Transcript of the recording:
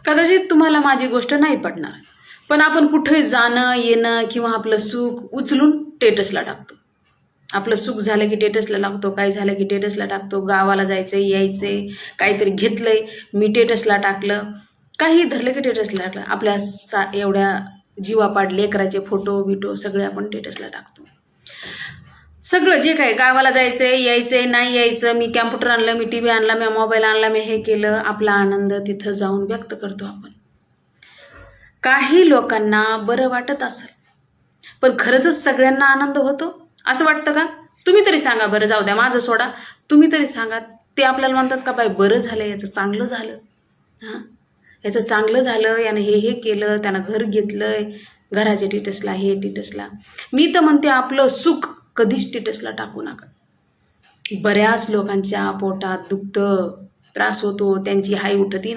कदाचित तुम्हाला माझी गोष्ट नाही पडणार, पण आपण कुठे जाणं येणं किंवा आपलं सुख उचलून टेटसला टाकतो. आपलं सुख झालं की टेटसला लागतो, काही झालं की टेटसला टाकतो. गावाला जायचंय यायचंय, काहीतरी घेतलंय मी टेटसला टाकलं, काही धरलं की टेटसला टाकलं. आपल्या एवढ्या जीवापाड लेकराचे फोटो बिटो सगळे आपण टेटसला टाकतो. सगळं जे काय, गावाला जायचंय यायचंय नाही यायचं, मी कॅम्प्युटर आणलं, मी टीव्ही आणला, मी मोबाईल आणला, मी हे केलं, आपला आनंद तिथं जाऊन व्यक्त करतो आपण. काही लोकांना बरं वाटत असेल, पण खरंच सगळ्यांना आनंद होतो असं वाटतं का? तुम्ही तरी सांगा बरं. जाऊ द्या, माझं सोडा, तुम्ही तरी सांगा. ते आपल्याला म्हणतात का बाय बरं झालं, याचं चांगलं झालं, हां याचं चांगलं झालं, यानं हे केलं, त्यानं घर घेतलंय, घराच्या टेटसला हे टेटसला. मी तर म्हणते आपलं सुख कधीच टेटसला टाकू नका. बऱ्याच लोकांच्या पोटात दुखतं, त्रास होतो, त्यांची हाय उठती